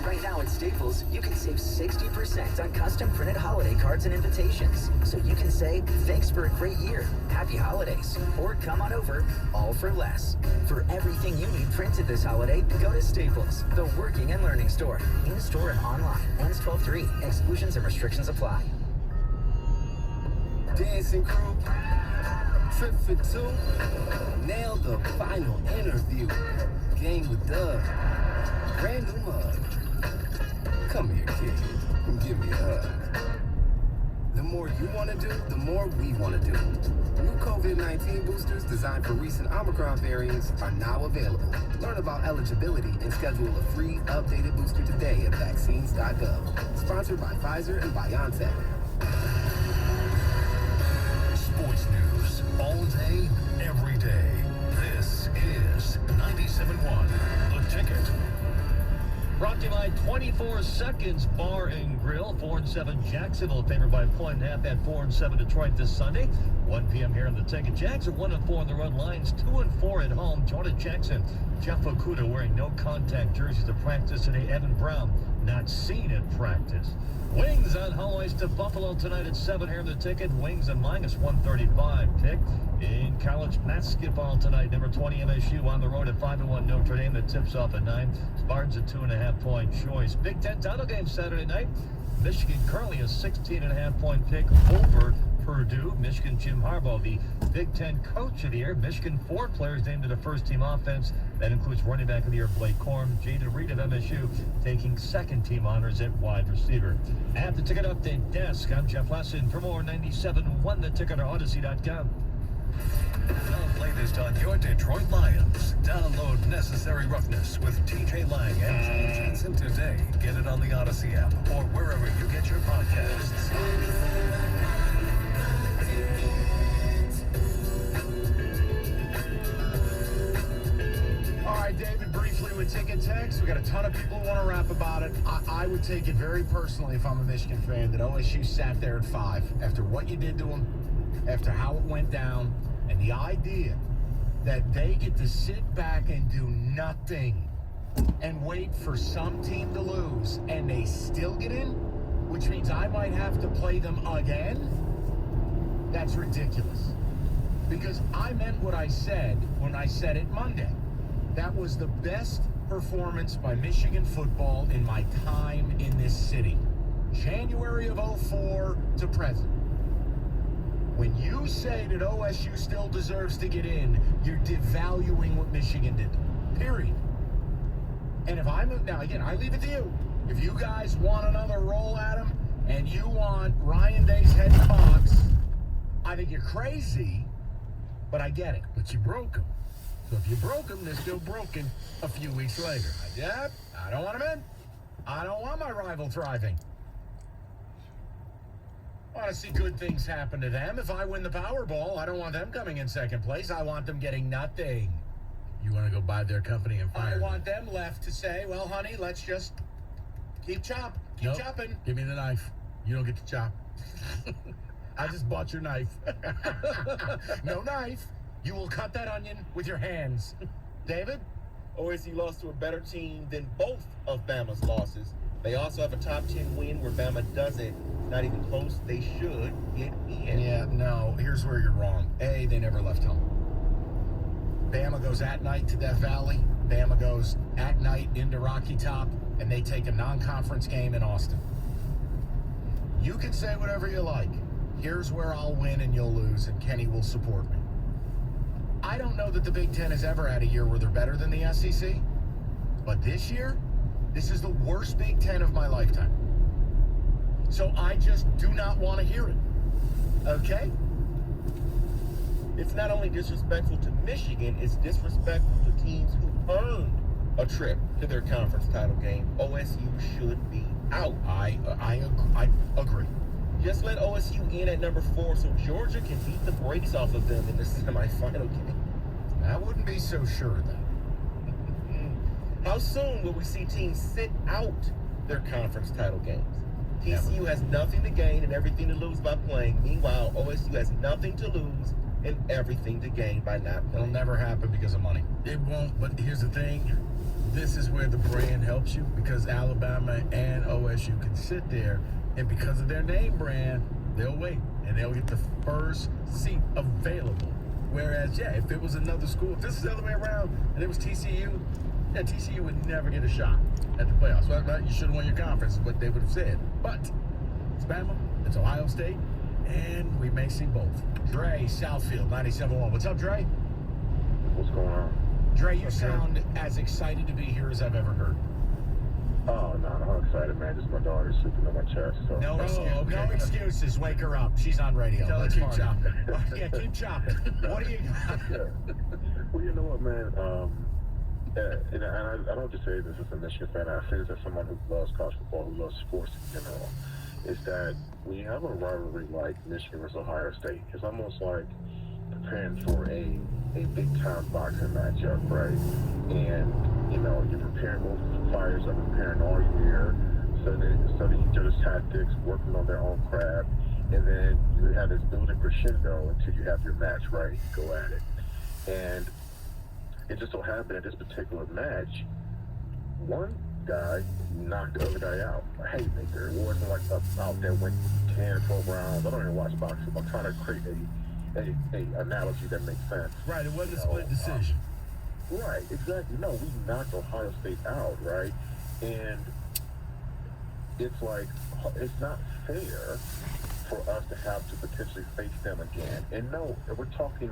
Right now at Staples, you can save 60% on custom printed holiday cards and invitations. So you can say, thanks for a great year, happy holidays, or come on over, all for less. For everything you need printed this holiday, go to Staples, the working and learning store. In-store and online. Ends 12/3. Exclusions and restrictions apply. Dancing crew, trip for two, nailed the final interview. Game with Doug, brand new mug. Come here, kid, and give me a hug. The more you want to do, the more we want to do. New COVID-19 boosters designed for recent Omicron variants are now available. Learn about eligibility and schedule a free updated booster today at vaccines.gov. Sponsored by Pfizer and BioNTech. Sports news all day, every day. This is 97.1 The Ticket. Brought to you by 24 Seconds Bar and Grill. 4-7 Jacksonville favored by a 1.5 at 4-7 Detroit this Sunday. 1 p.m. here on The Ticket. Jags are 1-4 on the road. Lions 2-4 at home. Jonah Jackson, Jeff Okudah wearing no contact jerseys to practice today. Evan Brown not seen at practice. Wings on Hawaii's to Buffalo tonight at 7 here on The Ticket. Wings and minus 135 pick. In college basketball tonight, number 20 MSU on the road at 5-1 Notre Dame. That tips off at 9. Spartans a 2.5-point choice. Big Ten title game Saturday night. Michigan currently a 16.5-point pick over Purdue. Michigan Jim Harbaugh, the Big Ten Coach of the Year. Michigan 4 players named to the first-team offense. That includes running back of the year Blake Corum. Jaden Reed of MSU taking second-team honors at wide receiver. At the Ticket Update desk, I'm Jeff Lesson. For more 97.1 The Ticket or Odyssey.com. The latest on your Detroit Lions. Download Necessary Roughness with TJ Lang and Joel Johnson today. Get it on the Odyssey app or wherever you get your podcasts. All right, David, briefly with Ticket Text, we got a ton of people who want to rap about it. I would take it very personally if I'm a Michigan fan that OSU sat there at 5 after what you did to them, after how it went down, and the idea that they get to sit back and do nothing and wait for some team to lose and they still get in, which means I might have to play them again. That's ridiculous. Because I meant what I said when I said it Monday. That was the best performance by Michigan football in my time in this city. January of 04 to present. When you say that OSU still deserves to get in, you're devaluing what Michigan did. Period. And if now again, I leave it to you. If you guys want another roll at him and you want Ryan Day's head in the box, I think you're crazy, but I get it. But you broke him. So if you broke them, they're still broken a few weeks later. I don't want them in. I don't want my rival thriving. I want to see good things happen to them. If I win the Powerball, I don't want them coming in second place. I want them getting nothing. You want to go buy their company and fire I them? want them left to say, well, honey, let's just keep chopping. Keep chopping. Give me the knife. You don't get to chop. I just bought your knife. No knife. You will cut that onion with your hands. David? OSU lost to a better team than both of Bama's losses. They also have a top 10 win where Bama doesn't. Not even close. They should get in. Yeah, no. Here's where you're wrong. A, they never left home. Bama goes at night to Death Valley. Bama goes at night into Rocky Top, and they take a non-conference game in Austin. You can say whatever you like. Here's where I'll win and you'll lose, and Kenny will support me. I don't know that the Big Ten has ever had a year where they're better than the SEC, but this year, this is the worst Big Ten of my lifetime. So I just do not want to hear it. Okay? It's not only disrespectful to Michigan, it's disrespectful to teams who earned a trip to their conference title game. OSU should be out. I agree. Just let OSU in at number 4 so Georgia can beat the brakes off of them in the semifinal game. I wouldn't be so sure of that. How soon will we see teams sit out their conference title games? TCU has nothing to gain and everything to lose by playing. Meanwhile, OSU has nothing to lose and everything to gain by not playing. It'll never happen because of money. It won't, but here's the thing. This is where the brand helps you because Alabama and OSU can sit there, and because of their name brand, they'll wait, and they'll get the first seat available. Whereas, if it was another school, if this is the other way around, and it was TCU, TCU would never get a shot at the playoffs. Right? You should have won your conference, is what they would have said. But it's Bama, it's Ohio State, and we may see both. Dre, Southfield, 97.1. What's up, Dre? What's going on? Dre, you sound as excited to be here as I've ever heard. Oh, no, I'm excited, man. Just my daughter's sleeping on my chest. So. No excuses. Wake her up. She's on radio. Tell her Let's keep party. chopping. Yeah, keep chopping. What do you got? Well, you know what, man? And I don't just say this as a Michigan fan. I say this as someone who loves college football, who loves sports in general. Is that when you have a rivalry like Michigan versus Ohio State, it's almost like preparing for a big-time boxing matchup, right? And, you're preparing both fighters are preparing all year, studying each other's tactics, working on their own craft, and then you have this building crescendo until you have your match, right? You go at it. And it just so happened at this particular match, one guy knocked the other guy out. A haymaker. It wasn't like out there went 10, 12 rounds. I don't even watch boxing. I'm trying to create a analogy that makes sense. Right, it wasn't a split decision. Right, exactly. No, we knocked Ohio State out, right? And it's like, it's not fair for us to have to potentially face them again. And no, we're talking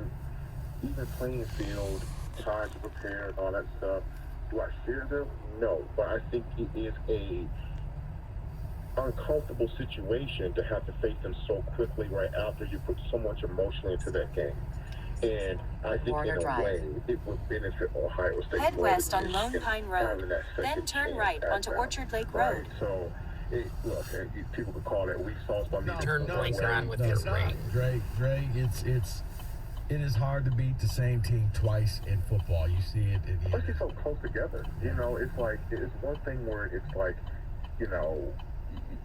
even playing field, time to prepare, and all that stuff. Do I fear them? No, but I think it is a uncomfortable situation to have to face them so quickly right after you put so much emotion into that game. And I think Warner in a Drive. way, it would benefit Ohio State. Head more west than on Lone Michigan Pine having Road, that then second turn chance right at onto that, Orchard Lake right? Road. So, look, people could call that weak sauce by me. Turn right on with your rate. Dre, it is hard to beat the same team twice in football. You see it. Especially so close together. You know, it's like, it's one thing where it's like, you know,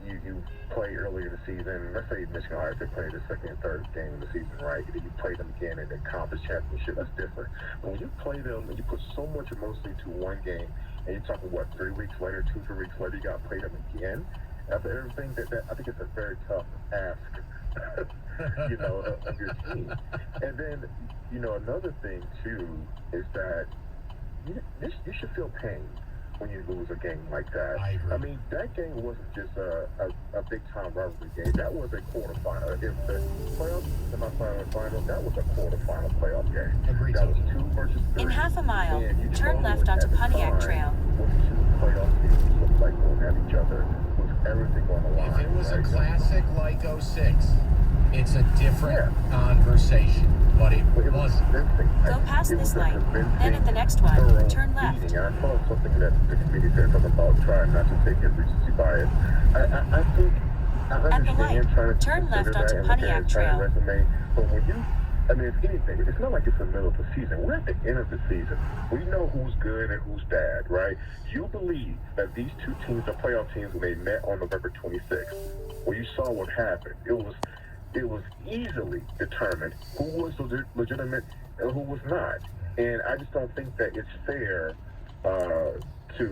you play early in the season. Let's say Michigan Ohio State played the second and third game of the season, right? And then you play them again in the conference championship. That's different. But when you play them and you put so much emotion into one game, and you're talking, 3 weeks later, 2-3 weeks later, you got to play them again. After everything, that I think it's a very tough ask, you know, of your team. And then, you know, another thing, too, is that you should feel pain when you lose a game like that. I mean, that game wasn't just a big-time rivalry game. That was a quarterfinal. If the playoff, semifinal, and final, that was a quarterfinal playoff game. That was 2 versus 3. In half a mile, And you turn know left onto at the Pontiac time, Trail. when the 2 playoff teams looked like going at each other with everything on the line. If it was right? a classic like 06, it's a different conversation. But it wasn't. Go past this light, then at the next one, turn left. I saw something that the committee said something about trying not to take his recency bias. I think I understand trying to turn left consider onto that and Pontiac look at Trail. his resume, but when you, I mean, if anything, it's not like it's the middle of the season. We're at the end of the season. We know who's good and who's bad, right? You believe that these 2 teams are playoff teams when they met on November 26th. Well, you saw what happened. It was easily determined who was legitimate and who was not. And I just don't think that it's fair to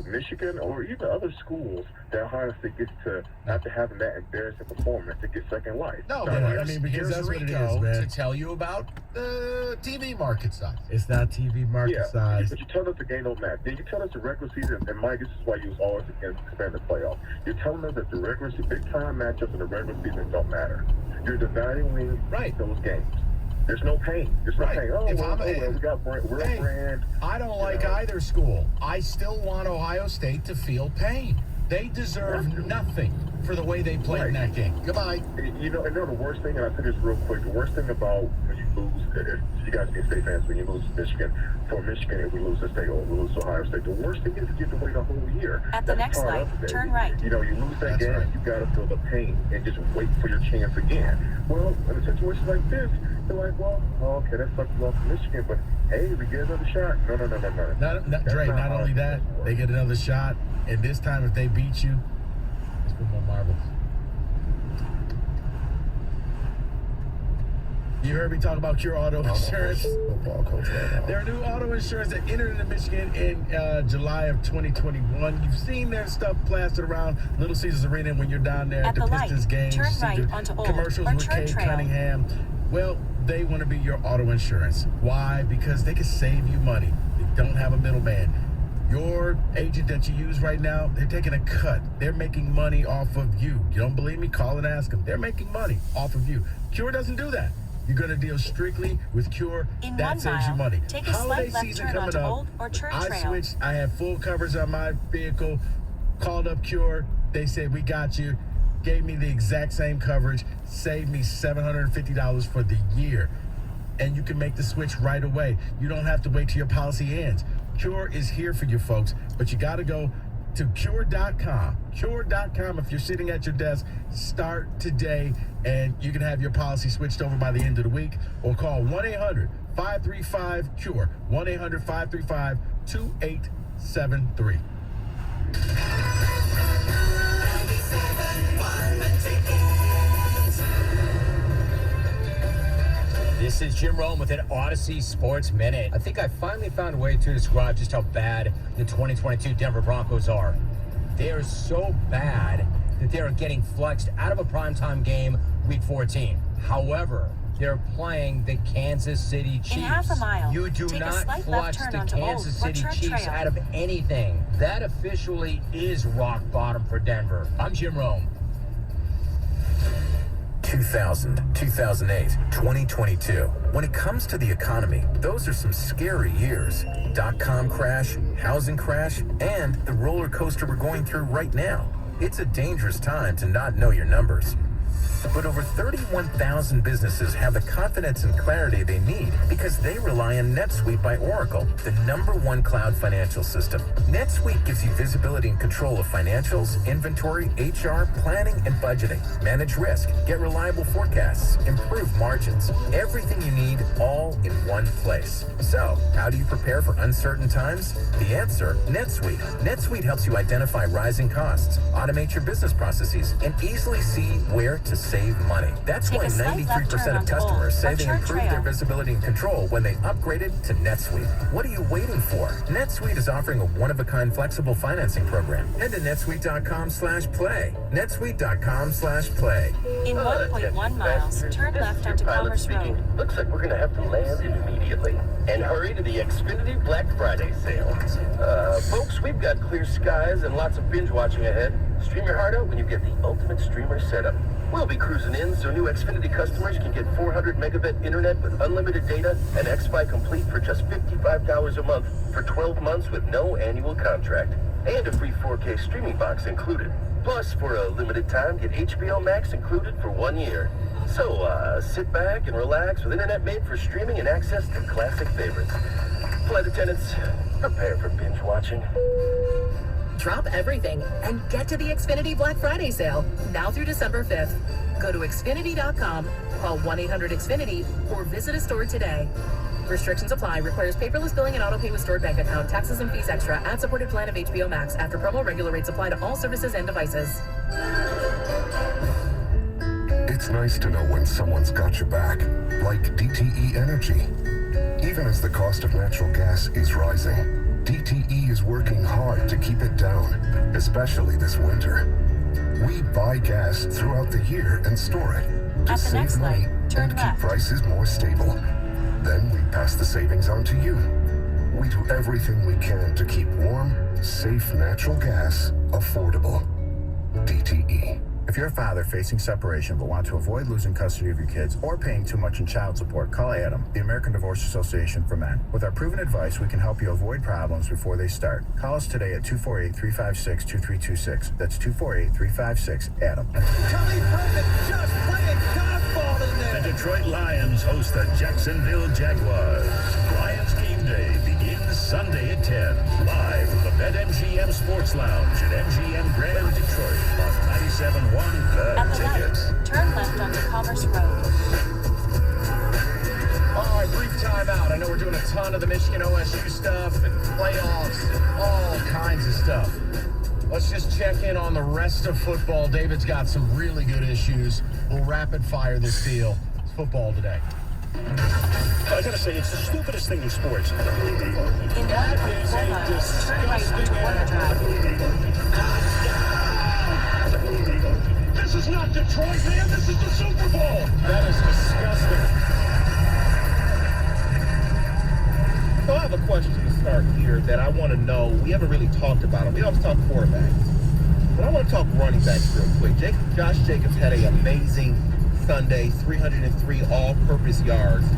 Michigan or even other schools that Ohio State gets to, after having that embarrassing performance, to get second life. No, Not but right. here's that's what it Rico is, man. to tell you about the TV market size. It's not TV market size. But you tell us the game don't matter. Then you tell us the regular season, and Mike, this is why you was always against expanded playoff. You're telling us that the regular season, big time matchups in the regular season don't matter. You're devaluing those games. There's no pain. There's no pain. Oh, we got brand. We're a brand. I don't like either school. I still want Ohio State to feel pain. They deserve nothing for the way they played in that game. Goodbye. You know the worst thing, and I say this real quick, the worst thing about when you lose, you guys being State fans, when you lose to Michigan, for Michigan, if we lose to State or we lose to Ohio State, the worst thing is to get to wait a whole year. At the next light, turn right. You know, you lose that game, you got to feel the pain and just wait for your chance again. Well, in a situation like this, you're like, well, okay, that sucks, we lost to Michigan, but hey, we get another shot. No. Dre, not only that, they get another shot, and this time if they beat you, it's for more marbles. You heard me talk about Cure Auto Insurance. Their new auto insurance that entered into Michigan in July of 2021. You've seen their stuff plastered around Little Caesars Arena when you're down there at the Pistons games. Turn You see right the onto Old commercials or with Church Cade Trail. Cunningham. Well, they want to be your auto insurance. Why? Because they can save you money. They don't have a middleman. Your agent that you use right now, they're taking a cut. They're making money off of you. You don't believe me? Call and ask them. They're making money off of you. Cure doesn't do that. You're going to deal strictly with Cure. In that 1 saves you mile, money. take a Holiday slight left season turn coming onto up. Old or Church I Trail. switched. I had full coverage on my vehicle. Called up Cure. They said, we got you. Gave me the exact same coverage. Saved me $750 for the year. And you can make the switch right away. You don't have to wait till your policy ends. Cure is here for you folks, but you got to go to Cure.com. Cure.com. If you're sitting at your desk, start today, and you can have your policy switched over by the end of the week, or call 1-800-535-CURE. 1-800-535-2873. This is Jim Rome with an Odyssey Sports Minute. I think I finally found a way to describe just how bad the 2022 Denver Broncos are. They are so bad that they are getting flexed out of a primetime game week 14. However, they're playing the Kansas City Chiefs. In half a mile, you do take a not slight left flex turn the onto Kansas Old or City Church Chiefs Trail. out of anything. That officially is rock bottom for Denver. I'm Jim Rome. 2000, 2008, 2022. When it comes to the economy, those are some scary years. Dot-com crash, housing crash, and the roller coaster we're going through right now. It's a dangerous time to not know your numbers. But over 31,000 businesses have the confidence and clarity they need because they rely on NetSuite by Oracle, the #1 cloud financial system. NetSuite gives you visibility and control of financials, inventory, HR, planning, and budgeting. Manage risk, get reliable forecasts, improve margins. Everything you need all in one place. So, how do you prepare for uncertain times? The answer, NetSuite. NetSuite helps you identify rising costs, automate your business processes, and easily see where to save money. That's why 93% of customers say they improved their visibility and control when they upgraded to NetSuite. What are you waiting for? NetSuite is offering a one-of-a-kind flexible financing program. Head to netsuite.com/play. netsuite.com/play. In 1.1 miles, turn left onto Commerce Road. Looks like we're going to have to land immediately. And hurry to the Xfinity Black Friday sale. Folks, we've got clear skies and lots of binge watching ahead. Stream your heart out when you get the ultimate streamer setup. We'll be cruising in so new Xfinity customers can get 400 megabit internet with unlimited data and Xfi Complete for just $55 a month for 12 months with no annual contract. And a free 4K streaming box included. Plus, for a limited time, get HBO Max included for 1 year. So, sit back and relax with internet made for streaming and access to classic favorites. Flight attendants, prepare for binge watching. Drop everything and get to the Xfinity Black Friday sale, now through December 5th. Go to Xfinity.com, call 1-800-XFINITY, or visit a store today. Restrictions apply. Requires paperless billing and auto-pay with stored bank account. Taxes and fees extra. Ad-supported plan of HBO Max. After promo, regular rates apply to all services and devices. It's nice to know when someone's got your back, like DTE Energy. Even as the cost of natural gas is rising, DTE is working hard to keep it down, especially this winter. We buy gas throughout the year and store it to save money and keep prices more stable. Then we pass the savings on to you. We do everything we can to keep warm, safe natural gas affordable. DTE. If you're a father facing separation but want to avoid losing custody of your kids or paying too much in child support, call ADAM, the American Divorce Association for Men. With our proven advice, we can help you avoid problems before they start. Call us today at 248-356-2326. That's 248-356-ADAM. The Detroit Lions host the Jacksonville Jaguars. Lions game day begins Sunday at 10. Live from the BetMGM Sports Lounge at MGM Grand Detroit on 97.1 The Ticket. Turn left onto Commerce Road. All right, brief timeout. I know we're doing a ton of the Michigan OSU stuff and playoffs and all kinds of stuff. Let's just check in on the rest of football. David's got some really good issues. We'll rapid fire this deal. It's football today. I gotta say, it's the stupidest thing in sports. In 1.4 miles, turn right onto Warner Drive. This is not Detroit, man. This is the Super Bowl. That is disgusting. So I have a question to start here that I want to know. We haven't really talked about it. We always talk quarterbacks. But I want to talk running backs real quick. Josh Jacobs had an amazing Sunday, 303 all-purpose yards.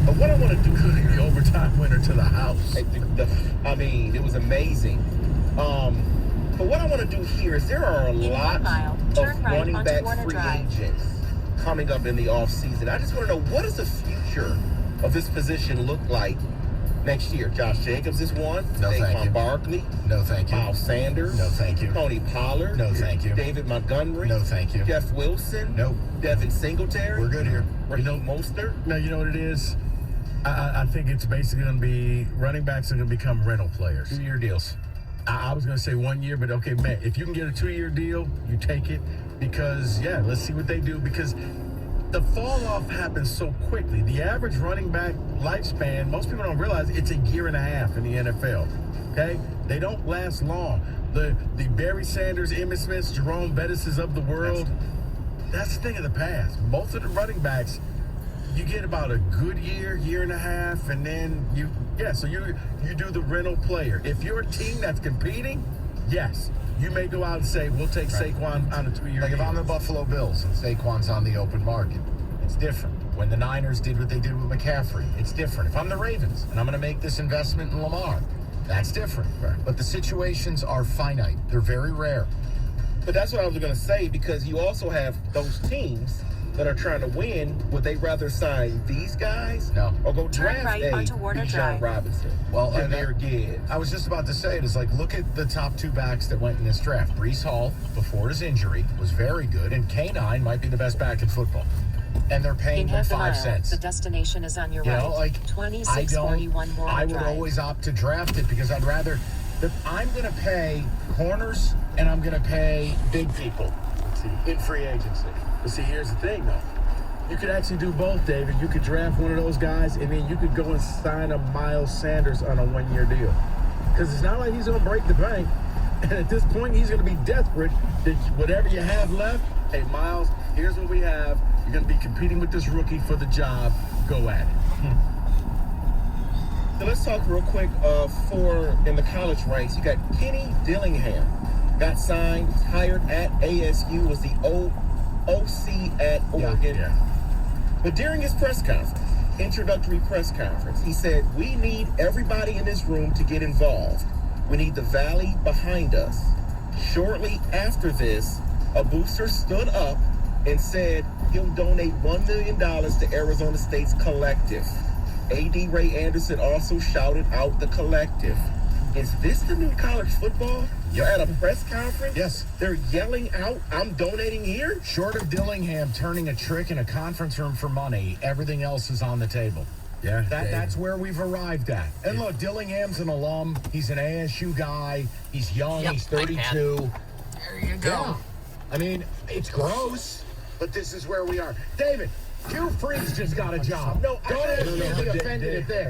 But what I want to do is the overtime winner to the house. I mean, it was amazing. But what I want to do here is there are a lot of running back free agents coming up in the offseason. I just want to know, what does the future of this position look like next year? Josh Jacobs is one. No, thank you. Saquon Barkley. No, thank you. Miles Sanders. No, thank you. Tony Pollard. No, thank you. David Montgomery. No, thank you. Jeff Wilson. Nope. Devin Singletary. We're good here. Raheem Mostert. No, you know what it is? I think it's basically going to be running backs are going to become rental players. 2-year deals. I was going to say 1 year, but okay, man, if you can get a 2-year deal, you take it because, yeah, let's see what they do because the fall off happens so quickly. The average running back lifespan, most people don't realize it's 1.5 years in the NFL, okay? They don't last long. The Barry Sanders, Emmitt Smiths, Jerome Bettis's of the world, that's the thing of the past. Most of the running backs, you get about a good year, 1.5 years, and then you do the rental player. If you're a team that's competing, yes, you may go out and say, we'll take Saquon on a 2-year Like deal. if I'm the Buffalo Bills and Saquon's on the open market, it's different. When the Niners did what they did with McCaffrey, it's different. If I'm the Ravens and I'm going to make this investment in Lamar, that's different. Right. But the situations are finite. They're very rare. But that's what I was going to say because you also have those teams that are trying to win, would they rather sign these guys? No. Or go Turn draft right onto Warner Bijan Drive. Robinson? Well, and Jahmyr Gibbs. I was just about to say it. Is like, look at the top two backs that went in this draft. Breece Hall, before his injury, was very good, and K9 might be the best back in football. And they're paying In them half a 5 mile, cents. the destination is on your You right. know, like, 2641 Warner I would Drive. always opt to draft it because I'd rather. I'm going to pay corners and I'm going to pay big people in free agency. But see, here's the thing, though. You could actually do both, David. You could draft one of those guys, and then you could go and sign a Miles Sanders on a one-year deal. Because it's not like he's going to break the bank. And at this point, he's going to be desperate that whatever you have left, hey, Miles, here's what we have. You're going to be competing with this rookie for the job. Go at it. So let's talk real quick for in the college ranks. You got Kenny Dillingham. Got signed, hired at ASU, was the OC at Oregon. Yeah. But during his press conference, introductory press conference, he said, we need everybody in this room to get involved. We need the Valley behind us. Shortly after this, a booster stood up and said he'll donate $1 million to Arizona State's collective. A.D. Ray Anderson also shouted out the collective. Is this the new college football? You're at a press conference? Yes. They're yelling out, I'm donating here? Short of Dillingham turning a trick in a conference room for money, everything else is on the table. Yeah. That's where we've arrived at. And look, Dillingham's an alum. He's an ASU guy. He's young. Yep, he's 32. There you go. Yeah. I mean, it's gross, but this is where we are. David, Hugh Freeze just got a job. No, Don't I- ask me to be offended at this.